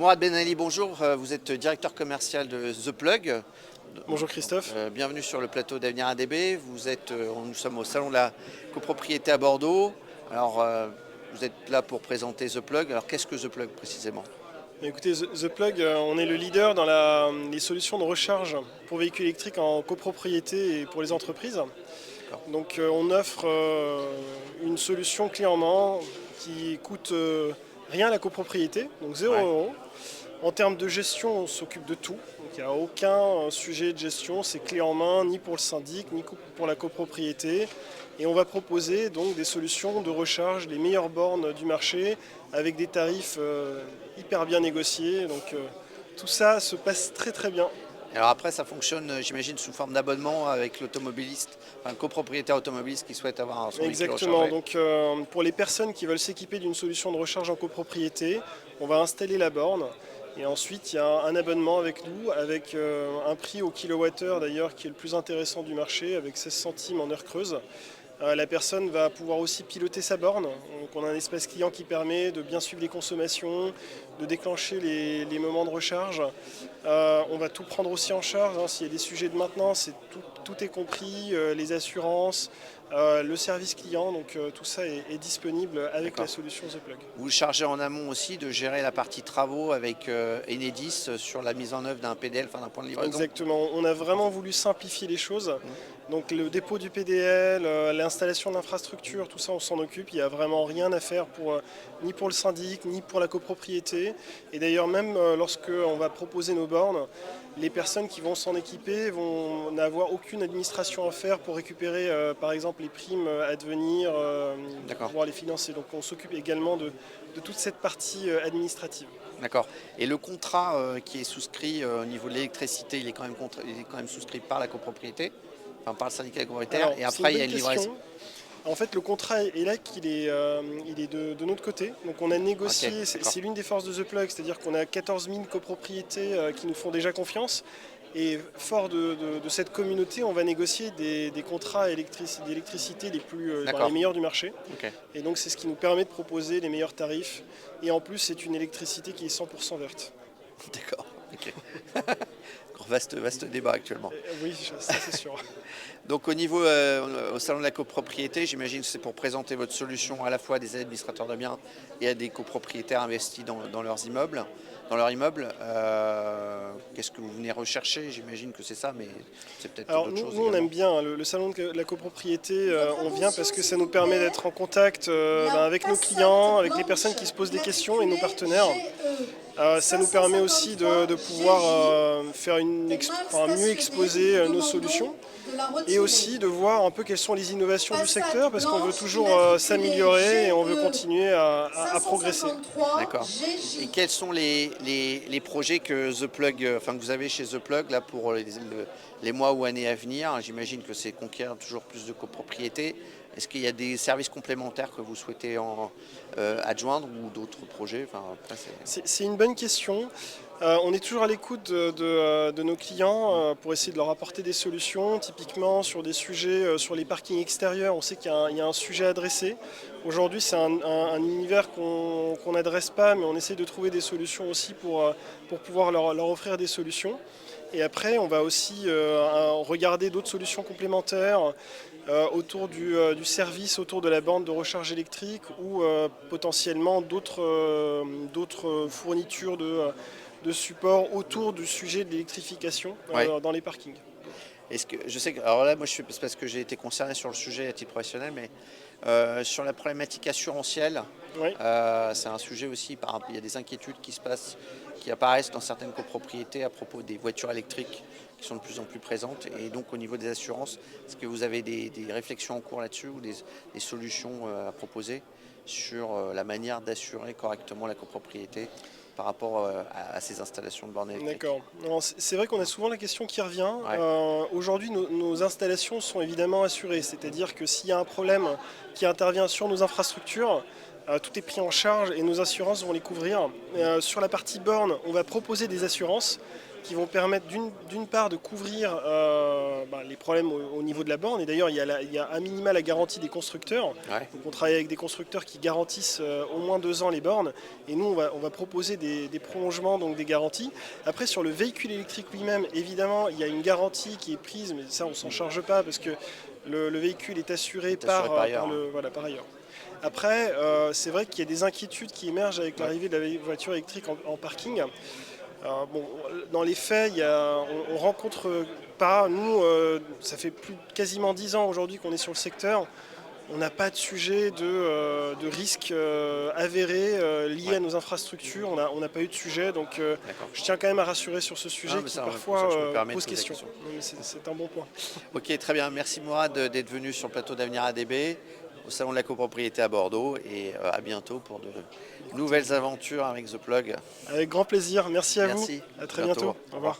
Mourad Ben Ali, bonjour. Vous êtes directeur commercial de The Plug. Bonjour Christophe. Bienvenue sur le plateau d'Avenir ADB. Nous sommes au salon de la copropriété à Bordeaux. Alors, vous êtes là pour présenter The Plug. Alors, qu'est-ce que The Plug précisément? Écoutez, The Plug, on est le leader dans les solutions de recharge pour véhicules électriques en copropriété et pour les entreprises. Donc on offre une solution clé en main qui coûte rien à la copropriété, donc 0 euros. En termes de gestion, on s'occupe de tout. Donc il n'y a aucun sujet de gestion, c'est clé en main, ni pour le syndic, ni pour la copropriété. Et on va proposer donc des solutions de recharge, les meilleures bornes du marché, avec des tarifs hyper bien négociés. Donc tout ça se passe très très bien. Alors après, ça fonctionne, j'imagine, sous forme d'abonnement avec l'automobiliste, enfin, le copropriétaire automobiliste qui souhaite avoir son véhicule rechargé. Exactement. Donc pour les personnes qui veulent s'équiper d'une solution de recharge en copropriété, on va installer la borne. Et ensuite, il y a un abonnement avec nous, avec un prix au kilowattheure d'ailleurs qui est le plus intéressant du marché, avec 16 centimes en heure creuse. La personne va pouvoir aussi piloter sa borne. Donc on a un espace client qui permet de bien suivre les consommations, de déclencher les moments de recharge. On va tout prendre aussi en charge. S'il y a des sujets de maintenance, tout est compris, les assurances, le service client. Donc tout ça est disponible avec la solution The Plug. Vous chargez en amont aussi de gérer la partie travaux avec Enedis sur la mise en œuvre d'un PDL, enfin d'un point de livraison. Exactement. On a vraiment voulu simplifier les choses. Donc le dépôt du PDL, l'installation d'infrastructures, tout ça on s'en occupe. Il n'y a vraiment rien à faire ni pour le syndic, ni pour la copropriété. Et d'ailleurs même lorsqu'on va proposer nos bornes, les personnes qui vont s'en équiper vont n'avoir aucune administration à faire pour récupérer par exemple les primes à devenir, pour pouvoir les financer. Donc on s'occupe également de toute cette partie administrative. D'accord. Et le contrat qui est souscrit au niveau de l'électricité, il est quand même souscrit par la copropriété, enfin par le syndicat copropriétaire. Alors, et après, il y a une livraison. En fait, le contrat est là qu'il est, il est de notre côté. Donc on a négocié, c'est l'une des forces de The Plug, c'est-à-dire qu'on a 14 000 copropriétés qui nous font déjà confiance. Et fort de cette communauté, on va négocier des contrats d'électricité les meilleurs du marché. Et donc c'est ce qui nous permet de proposer les meilleurs tarifs. Et en plus, c'est une électricité qui est 100% verte. D'accord. Ok. Vaste débat actuellement. Oui, ça c'est sûr. Donc au niveau au salon de la copropriété, j'imagine que c'est pour présenter votre solution à la fois à des administrateurs de biens et à des copropriétaires investis dans leurs immeubles. Qu'est-ce que vous venez rechercher? J'imagine que c'est ça, mais c'est peut-être d'autres choses. Nous on aime bien le salon de la copropriété, on vient parce que ça nous permet d'être en contact avec nos clients, avec les personnes qui se posent des questions et nos partenaires. Ça nous permet aussi de pouvoir mieux exposer nos solutions et aussi de voir un peu quelles sont les innovations du secteur parce qu'on veut toujours s'améliorer et on veut continuer à progresser. D'accord. Et quels sont les projets que que vous avez chez The Plug là, pour les mois ou années à venir? J'imagine que c'est conquérir toujours plus de copropriétés. Est-ce qu'il y a des services complémentaires que vous souhaitez adjoindre ou d'autres projets? C'est une bonne question. On est toujours à l'écoute de nos clients pour essayer de leur apporter des solutions. Typiquement sur des sujets sur les parkings extérieurs, on sait qu'il y a un sujet à adresser. Aujourd'hui, c'est un univers qu'on n'adresse pas, mais on essaie de trouver des solutions aussi pour pouvoir leur offrir des solutions. Et après, on va aussi regarder d'autres solutions complémentaires autour du service, autour de la borne de recharge électrique ou potentiellement d'autres fournitures de support autour du sujet de l'électrification dans les parkings. Je sais que, alors là, moi, c'est parce que j'ai été concerné sur le sujet à titre professionnel, mais sur la problématique assurantielle, c'est un sujet aussi. Il y a des inquiétudes qui apparaissent dans certaines copropriétés à propos des voitures électriques qui sont de plus en plus présentes. Et donc, au niveau des assurances, est-ce que vous avez des réflexions en cours là-dessus ou des solutions à proposer sur la manière d'assurer correctement la copropriété par rapport à ces installations de bornes électriques? D'accord. C'est vrai qu'on a souvent la question qui revient. Aujourd'hui, nos installations sont évidemment assurées. C'est-à-dire que s'il y a un problème qui intervient sur nos infrastructures, tout est pris en charge et nos assurances vont les couvrir. Sur la partie borne, on va proposer des assurances. qui vont permettre d'une part de couvrir les problèmes au niveau de la borne. Et d'ailleurs, il y a un minima la garantie des constructeurs. Ouais. Donc on travaille avec des constructeurs qui garantissent au moins 2 ans les bornes. Et nous, on va proposer des prolongements, donc des garanties. Après, sur le véhicule électrique lui-même, évidemment, il y a une garantie qui est prise, mais ça, on ne s'en charge pas parce que le véhicule est assuré par ailleurs. Par ailleurs. Après, c'est vrai qu'il y a des inquiétudes qui émergent avec l'arrivée de la voiture électrique en parking. Dans les faits, on ne rencontre pas, nous, ça fait quasiment 10 ans aujourd'hui qu'on est sur le secteur, on n'a pas de sujet de risque avéré lié à nos infrastructures, on n'a pas eu de sujet, donc je tiens quand même à rassurer sur ce sujet qui parfois pose question. C'est un bon point. Ok, très bien, merci Mourad d'être venu sur le plateau d'Avenir ADB, au Salon de la copropriété à Bordeaux, et à bientôt pour de nouvelles aventures avec The Plug. Avec grand plaisir, merci à vous, Merci. à très bientôt. Au revoir.